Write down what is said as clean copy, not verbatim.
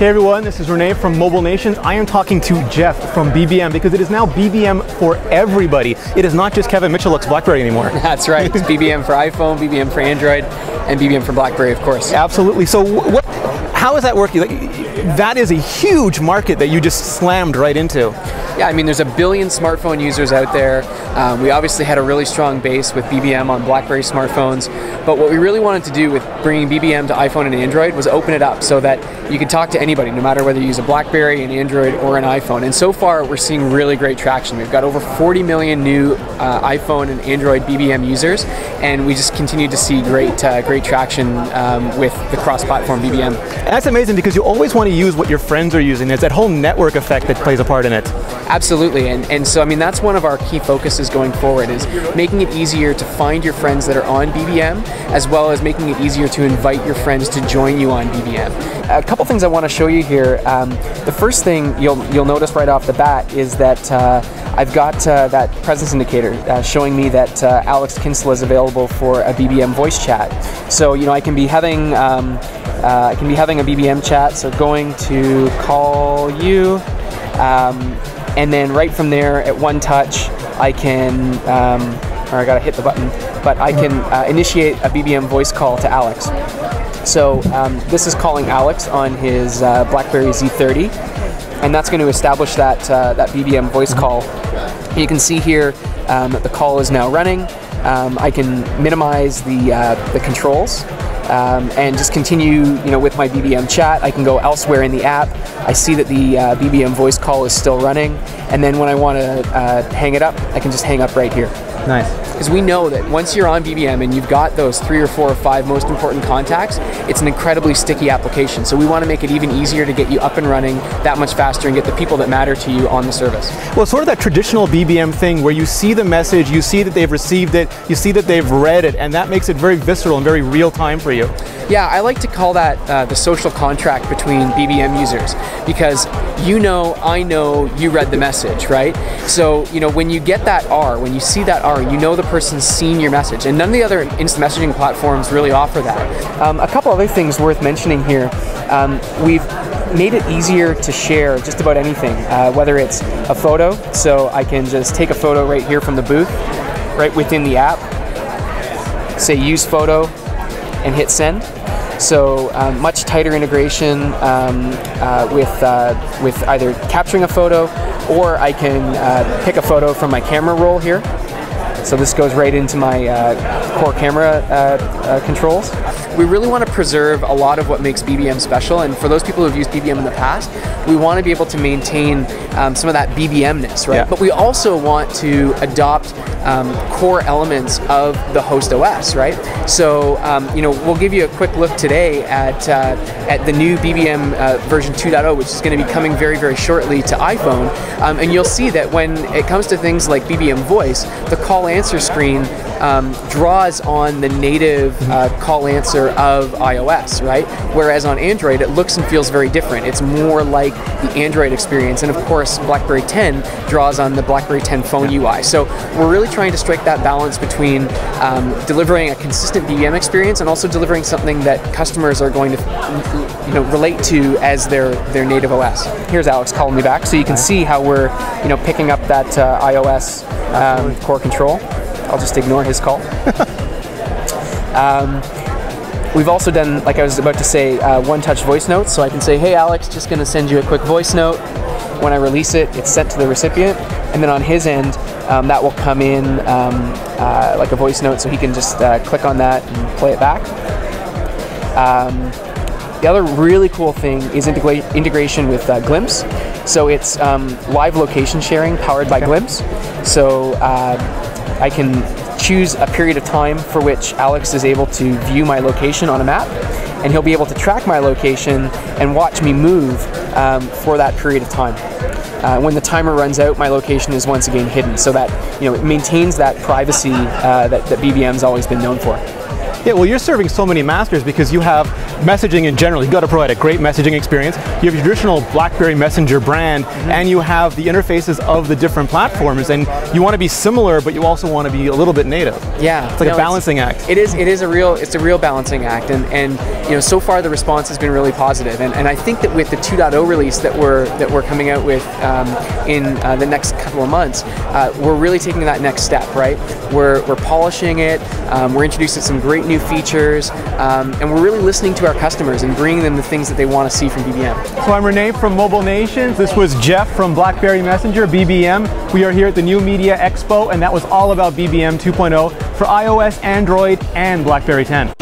Hey everyone, this is Renee from Mobile Nations. I am talking to Jeff from BBM because it is now BBM for everybody. It is not just Kevin Mitchell's BlackBerry anymore. That's right. It's BBM for iPhone, BBM for Android, and BBM for BlackBerry, of course. Absolutely. So how is that working? That is a huge market that you just slammed right into. Yeah, I mean, there's 1 billion smartphone users out there. We obviously had a really strong base with BBM on BlackBerry smartphones, but what we really wanted to do with bringing BBM to iPhone and Android was open it up so that you could talk to anybody, no matter whether you use a BlackBerry, an Android, or an iPhone. And so far, we're seeing really great traction. We've got over 40 million new iPhone and Android BBM users, and we just continue to see great traction with the cross-platform BBM. That's amazing because you always want to use what your friends are using. There's that whole network effect that plays a part in it. Absolutely, and so I mean that's one of our key focuses going forward is making it easier to find your friends that are on BBM, as well as making it easier to invite your friends to join you on BBM. A couple things I want to show you here. The first thing you'll notice right off the bat is that I've got that presence indicator showing me that Alex Kinsella is available for a BBM voice chat. So I can be having a BBM chat. So going to call you. And then right from there at Onetouch, I can, or I gotta hit the button, but I can initiate a BBM voice call to Alex. So this is calling Alex on his BlackBerry Z30, and that's going to establish that BBM voice call. You can see here that the call is now running. I can minimize the controls. And just continue, with my BBM chat. I can go elsewhere in the app. I see that the BBM voice call is still running, and then when I want to hang it up, I can just hang up right here. Nice. Because we know that once you're on BBM and you've got those 3 or 4 or 5 most important contacts, it's an incredibly sticky application. So we want to make it even easier to get you up and running that much faster and get the people that matter to you on the service. Well, sort of that traditional BBM thing where you see the message, you see that they've received it, you see that they've read it, and that makes it very visceral and very real time for you. Yeah, I like to call that the social contract between BBM users, because I know you read the message, right? So, when you get that R, when you see that R, you know the person's seen your message, and none of the other instant messaging platforms really offer that. A couple other things worth mentioning here. We've made it easier to share just about anything, whether it's a photo, so I can just take a photo right here from the booth, right within the app, say use photo, and hit send. So much tighter integration with either capturing a photo, or I can pick a photo from my camera roll here. So this goes right into my core camera controls. We really want to preserve a lot of what makes BBM special, and for those people who've used BBM in the past, we want to be able to maintain some of that BBM-ness, right? Yeah. But we also want to adopt core elements of the host OS, right? So, we'll give you a quick look today at the new BBM version 2.0, which is going to be coming very, very shortly to iPhone, and you'll see that when it comes to things like BBM voice, the call answer screen draws on the native call answer of iOS, right? Whereas on Android, it looks and feels very different. It's more like the Android experience, and of course, BlackBerry 10 draws on the BlackBerry 10 phone UI. So we're really trying to strike that balance between delivering a consistent BBM experience and also delivering something that customers are going to, relate to as their native OS. Here's Alex calling me back, so you can see how we're, picking up that iOS core control. I'll just ignore his call. We've also done, like I was about to say, one-touch voice notes. So I can say, hey Alex, just going to send you a quick voice note. When I release it, it's sent to the recipient. And then on his end, that will come in like a voice note, so he can just click on that and play it back. The other really cool thing is integration with Glimpse. So it's live location sharing powered by Glimpse. So I can choose a period of time for which Alex is able to view my location on a map, and he'll be able to track my location and watch me move for that period of time. When the timer runs out, my location is once again hidden, so that it maintains that privacy that BBM's always been known for. Yeah, well, you're serving so many masters because you have messaging in general, you've got to provide a great messaging experience. You have your traditional BlackBerry Messenger brand, and you have the interfaces of the different platforms, and you want to be similar, but you also want to be a little bit native. Yeah, it's like a balancing act. It's a real balancing act, and you know, so far the response has been really positive, and I think that with the 2.0 release that we're coming out with in the next couple of months, we're really taking that next step, right? We're polishing it, we're introducing some great new features, and we're really listening to our customers and bringing them the things that they want to see from BBM. So I'm Renee from Mobile Nations. This was Jeff from BlackBerry Messenger, BBM. We are here at the New Media Expo, and that was all about BBM 2.0 for iOS, Android, and BlackBerry 10.